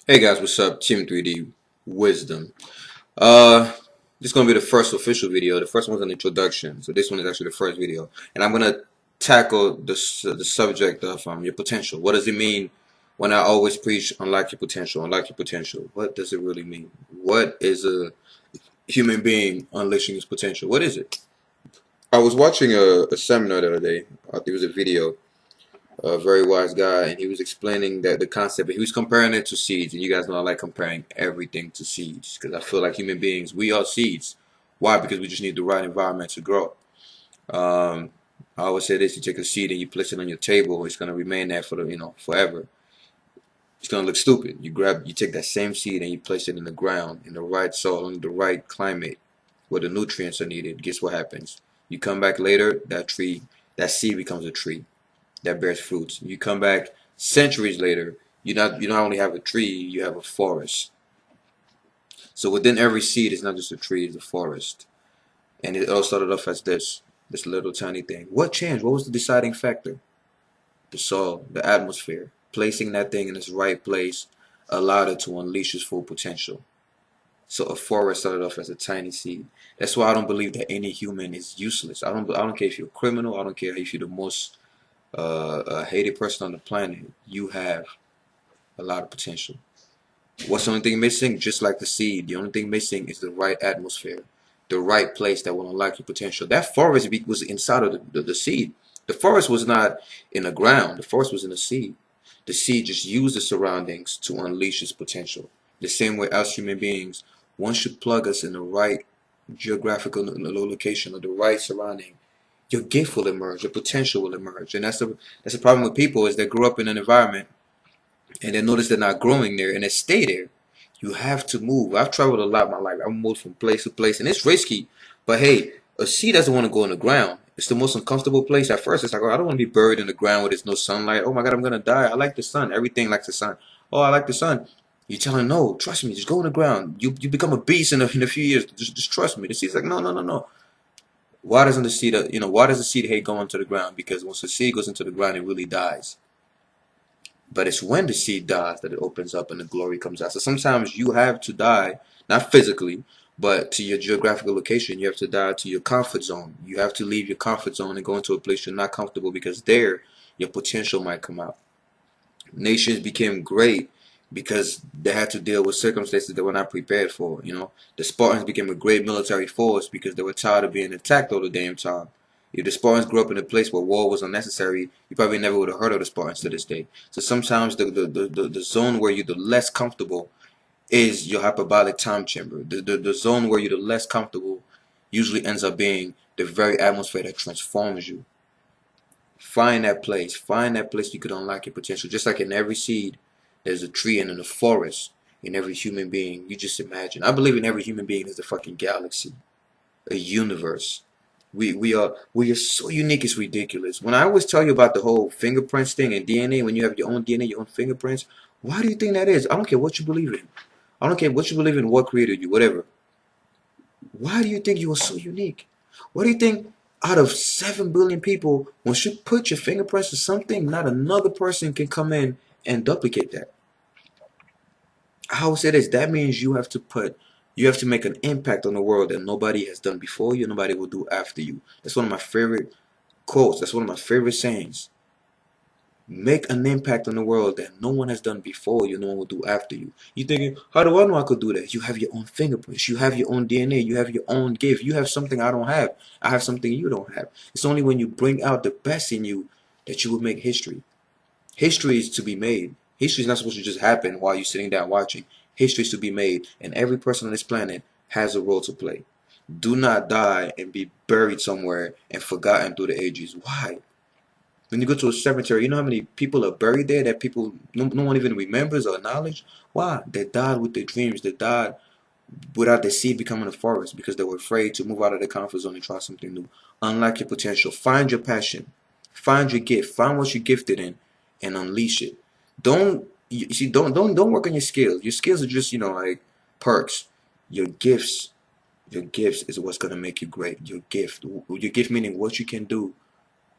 Hey guys, what's up? Team3DWisdom. Uh, this is gonna be the first official video. The first one's an introduction, so this one is actually the first video, and I'm gonna tackle the subject of your potential. What does it mean when I always preach unlock your potential? Unlock your potential. What does it really mean? What is a human being unleashing his potential? What is it? I was watching a seminar the other day. It was a video, a very wise guy, and he was explaining that the concept. He was comparing it to seeds, and you guys know I like comparing everything to seeds because I feel like human beings, we are seeds. Why? Because we just need the right environment to grow. Um, I always say this: you take a seed and you place it on your table, it's gonna remain there for forever. It's gonna look stupid. You take that same seed and you place it in the ground, in the right soil, in the right climate, where the nutrients are needed. Guess what happens? You come back later, that seed becomes a tree that bears fruits. You come back centuries later, you not only have a tree, you have a forest. So within every seed is not just a tree, it's a forest. And it all started off as this little tiny thing. What changed? What was the deciding factor? The soil, the atmosphere. Placing that thing in its right place allowed it to unleash its full potential. So a forest started off as a tiny seed. That's why I don't believe that any human is useless. I don't care if you're a criminal. I don't care if you're the most hated person on the planet. You have a lot of potential. What's the only thing missing? Just like the seed, the only thing missing is the right atmosphere, the right place that will unlock your potential. That forest was inside of the seed. The forest was not in the ground. The forest was in the seed. The seed just used the surroundings to unleash its potential. The same way us human beings, once you plug us in the right geographical location or the right surrounding, your gift will emerge, your potential will emerge. And that's the problem with people is they grow up in an environment and they notice they're not growing there and they stay there. You have to move. I've traveled a lot in my life. I've moved from place to place and it's risky. But hey, a seed doesn't want to go in the ground. It's the most uncomfortable place at first. It's like, oh, I don't want to be buried in the ground where there's no sunlight. Oh my God, I'm gonna die. I like the sun. Everything likes the sun. Oh, I like the sun. You tell him, no, trust me, just go in the ground. You become a beast in a few years. Just trust me. The seed's like, no, no, no, no. Why doesn't the seed, why does the seed hate going to the ground? Because once the seed goes into the ground, it really dies. But it's when the seed dies that it opens up and the glory comes out. So sometimes you have to die, not physically, but to your geographical location. You have to die to your comfort zone. You have to leave your comfort zone and go into a place you're not comfortable because there your potential might come out. Nations became great because they had to deal with circumstances they were not prepared for. The Spartans became a great military force because they were tired of being attacked all the damn time. If the Spartans grew up in a place where war was unnecessary, you probably never would have heard of the Spartans to this day. So sometimes the zone where you're the less comfortable is your hyperbolic time chamber. The zone where you're the less comfortable usually ends up being the very atmosphere that transforms you. Find that place. Find that place you could unlock your potential. Just like in every seed, there's a tree and in a forest. In every human being, you just imagine. I believe in every human being is a fucking galaxy, a universe. We are so unique. It's ridiculous. When I always tell you about the whole fingerprints thing and DNA, when you have your own DNA, your own fingerprints, why do you think that is? I don't care what you believe in. I don't care what you believe in, what created you, whatever. Why do you think you are so unique? Why do you think out of 7 billion people, once you put your fingerprints to something, not another person can come in and duplicate that? I would say this, that means you have to make an impact on the world that nobody has done before you, nobody will do after you. That's one of my favorite quotes. That's one of my favorite sayings. Make an impact on the world that no one has done before you, no one will do after you. You thinking, how do I know I could do that? You have your own fingerprints, you have your own DNA, you have your own gift, you have something I don't have. I have something you don't have. It's only when you bring out the best in you that you will make history. History is to be made. History is not supposed to just happen while you're sitting down watching. History is to be made, and every person on this planet has a role to play. Do not die and be buried somewhere and forgotten through the ages. Why? When you go to a cemetery, you know how many people are buried there that no one even remembers or acknowledge? Why? They died with their dreams. They died without the seed becoming a forest because they were afraid to move out of their comfort zone and try something new. Unlock your potential. Find your passion. Find your gift. Find what you're gifted in and unleash it. Don't work on your skills. Your skills are just, like perks. Your gifts, your gifts is what's gonna make you great. Your gift meaning what you can do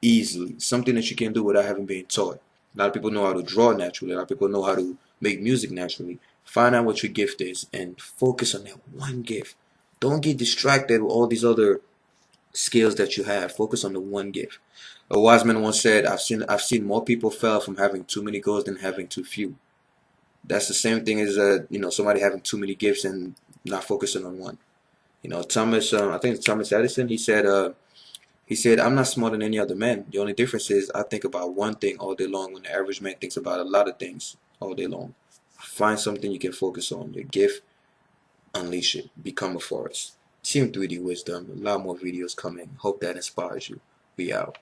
easily, something that you can do without having been taught. A lot of people know how to draw naturally. A lot of people know how to make music naturally. Find out what your gift is and focus on that one gift. Don't get distracted with all these other skills that you have. Focus on the one gift. A wise man once said, I've seen more people fail from having too many goals than having too few." That's the same thing as somebody having too many gifts and not focusing on one. I think it's Thomas Edison. He said, "I'm not smarter than any other man. The only difference is I think about one thing all day long when the average man thinks about a lot of things all day long." Find something you can focus on. Your gift, unleash it. Become a forest. Team 3D Wisdom. A lot more videos coming. Hope that inspires you. We out.